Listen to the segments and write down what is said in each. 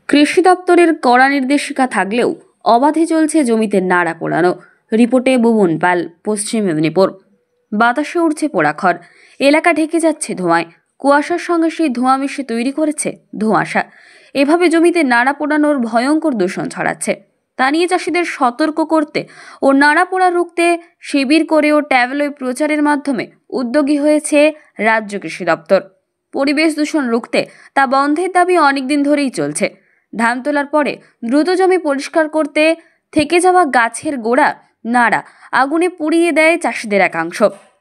কৃষি দপ্তরের কড়া নির্দেশিকা থাকলেও অবাধে চলছে জমিতে নাড়া পোড়ানো। রিপোর্টে বুবন পাল, পশ্চিম মেদিনীপুর। বাতাসে উঠছে পোড়াখড়, এলাকা ঢেকে যাচ্ছে ধোঁয়ায়। কুয়াশার সঙ্গে সেই ধোঁয়া মিশে তৈরি করেছে ধোঁয়াশা। এভাবে জমিতে নাড়া পোড়ানোর ভয়ঙ্কর দূষণ ছড়াচ্ছে। তা নিয়ে চাষিদের সতর্ক করতে ও নাড়া পোড়া রুখতে শিবির করে ও ট্যাবলয়েড প্রচারের মাধ্যমে উদ্যোগী হয়েছে রাজ্য কৃষি দপ্তর। পরিবেশ দূষণ রুখতে তা বন্ধের দাবি অনেকদিন ধরেই চলছে। ধান তোলার পরে দ্রুত জমি পরিষ্কার করতে থেকে যাওয়া গাছের গোড়া নাড়া আগুনে পুড়িয়ে দেয় চাষিদের একাংশ।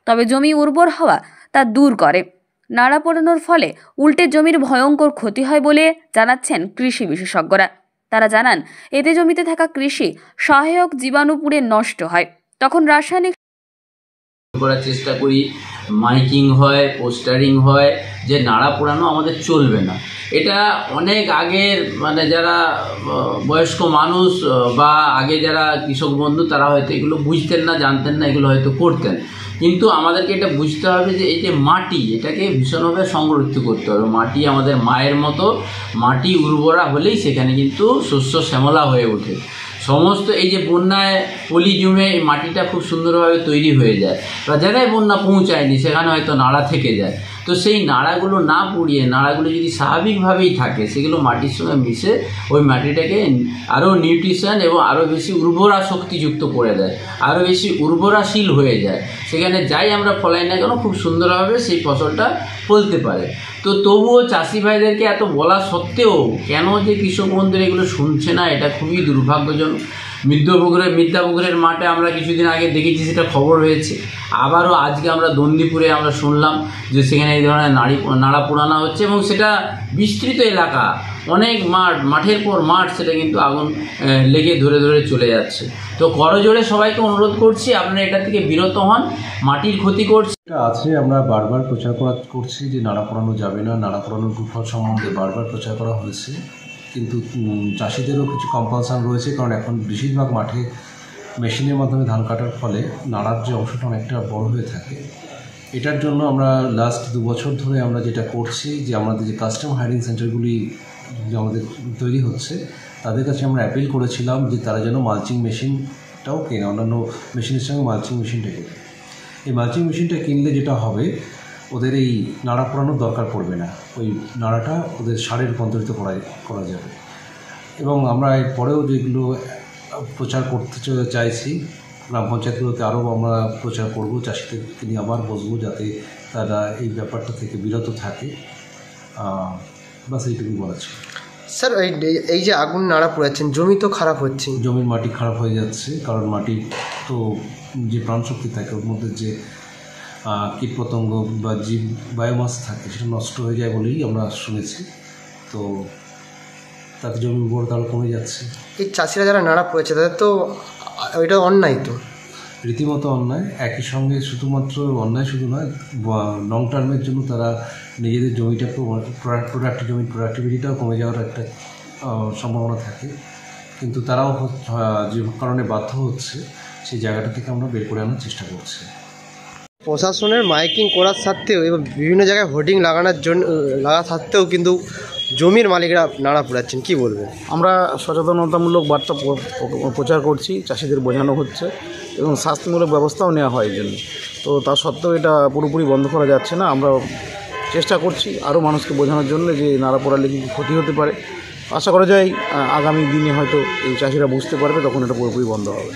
তবে জমি উর্বর হওয়া তা দূর করে। নাড়া পোড়ানোর ফলে উল্টে জমির ভয়ঙ্কর ক্ষতি হয় বলে জানাচ্ছেন কৃষি বিশেষজ্ঞরা। তারা জানান, এতে জমিতে থাকা কৃষি সহায়ক জীবাণু পুড়ে নষ্ট হয়। তখন রাসায়নিক করার চেষ্টা করি, মাইকিং হয়, পোস্টারিং হয় যে নাড়া পোড়ানো আমাদের চলবে না। এটা অনেক আগের যারা বয়স্ক মানুষ বা আগে যারা কৃষক বন্ধু তারা হয়তো এগুলো বুঝতেন না, জানতেন না, এগুলো হয়তো করতেন। কিন্তু আমাদেরকে এটা বুঝতে হবে যে এই যে মাটি, এটাকে ভীষণভাবে সংরক্ষিত করতে হবে। মাটি আমাদের মায়ের মতো, মাটি উর্বরা হলেই সেখানে কিন্তু শস্য শ্যামলা হয়ে ওঠে। সমস্ত এই যে বন্যায় পলি জমে এই মাটিটা খুব সুন্দরভাবে তৈরি হয়ে যায়, বা জায়গায় বন্যা পৌঁছায়নি সেখানে হয়তো নাড়া থেকে যায়। তো সেই নাড়াগুলো না পুড়িয়ে নাড়াগুলো যদি স্বাভাবিকভাবেই থাকে, সেগুলো মাটির সঙ্গে মিশে ওই মাটিটাকে আরও নিউট্রিশন এবং আরও বেশি উর্বরা শক্তিযুক্ত করে দেয়, আরও বেশি উর্বরাশীল হয়ে যায়। সেখানে যাই আমরা ফলাই না কেন খুব সুন্দরভাবে সেই ফসলটা ফলতে পারে। তো তবুও চাষি ভাইদেরকে এত বলা সত্ত্বেও কেন যে কৃষক বন্ধুরা এগুলো শুনছে না, এটা খুবই দুর্ভাগ্যজনক। মিদ্যাপুকুরের মাঠে আমরা কিছুদিন আগে দেখেছি, সেটা খবর হয়েছে। আবারও আজকে আমরা দন্দিপুরে আমরা শুনলাম যে সেখানে এই ধরনের নাড়া পোড়ানো হচ্ছে, এবং সেটা বিস্তৃত এলাকা, অনেক মাঠের পর মাঠ, সেটা কিন্তু আগুন লেগে ধরে ধরে চলে যাচ্ছে। তো করজোড়ে সবাইকে অনুরোধ করছি, আপনারা এটা থেকে বিরত হন, মাটির ক্ষতি করছে আছে। আমরা বারবার প্রচার করছি যে নাড়া পোড়ানো যাবে না, নাড়া পোড়ানোর কুফল সম্বন্ধে বারবার প্রচার করা হয়েছে। কিন্তু চাষিদেরও কিছু কম্পালসান রয়েছে, কারণ এখন বেশিরভাগ মাঠে মেশিনের মাধ্যমে ধান কাটার ফলে নাড়ার যে অংশটা অনেকটা বড় হয়ে থাকে। এটার জন্য আমরা লাস্ট 2 বছর ধরে আমরা যেটা করছি, যে আমাদের যে কাস্টম হায়ারিং সেন্টারগুলি যে আমাদের তৈরি হচ্ছে, তাদের কাছে আমরা অ্যাপিল করেছিলাম যে তারা যেন মালচিং মেশিনটাও কেনে, অন্যান্য মেশিনের সঙ্গে মালচিং মেশিনটা কেনে। এই মালচিং মেশিনটা কিনলে যেটা হবে, ওদের এই নাড়া পোড়ানোর দরকার পড়বে না, ওই নাড়াটা ওদের সারে রূপান্তরিত করা যাবে। এবং আমরা এরপরেও যেগুলো প্রচার করতে চাইছি, গ্রাম পঞ্চায়েতগুলোতে আরও আমরা প্রচার করব, চাষিদেরকে নিয়ে আবার বসবো, যাতে তারা এই ব্যাপারটা থেকে বিরত থাকে। বাস এইটুকুই বলা ছিল। স্যার, এই যে আগুন নাড়া পোড়াচ্ছেন, জমি তো খারাপ হচ্ছে, জমির মাটি খারাপ হয়ে যাচ্ছে, কারণ মাটির তো যে প্রাণশক্তি থাকে, ওর মধ্যে যে কীটপতঙ্গ বা জীব বায়োমাস থাকে, সেটা নষ্ট হয়ে যায় বলেই আমরা শুনেছি। তো তাতে জমি উর্বরতা কমে যাচ্ছে। এই চাষিরা যারা নাড়া পোড়াচ্ছে তাদের তো ওইটা অন্যায়, তো রীতিমতো অন্যায়। একই সঙ্গে শুধুমাত্র অন্যায় শুধু নয়, লং টার্মের জন্য তারা নিজেদের জমিটাকে জমির প্রোডাক্টিভিটিটাও কমে যাওয়ার একটা সম্ভাবনা থাকে। কিন্তু তারাও যে কারণে বাধ্য হচ্ছে, সেই জায়গাটা থেকে আমরা বের করে আনার চেষ্টা করছি। প্রশাসনের মাইকিং করার সত্ত্বেও এবং বিভিন্ন জায়গায় হোর্ডিং লাগা সত্ত্বেও কিন্তু জমির মালিকরা নাড়া পোড়াচ্ছেন, কী বলবেন? আমরা সচেতনতামূলক বার্তা প্রচার করছি, চাষিদের বোঝানো হচ্ছে এবং শাস্তিমূলক ব্যবস্থাও নেওয়া হয় এই জন্য। তো তা সত্ত্বেও এটা পুরোপুরি বন্ধ করা যাচ্ছে না। আমরা চেষ্টা করছি আরও মানুষকে বোঝানোর জন্য যে নাড়া পোড়ালে কী ক্ষতি হতে পারে। আশা করা যায় আগামী দিনে হয়তো এই চাষিরা বুঝতে পারবে, তখন এটা পুরোপুরি বন্ধ হবে।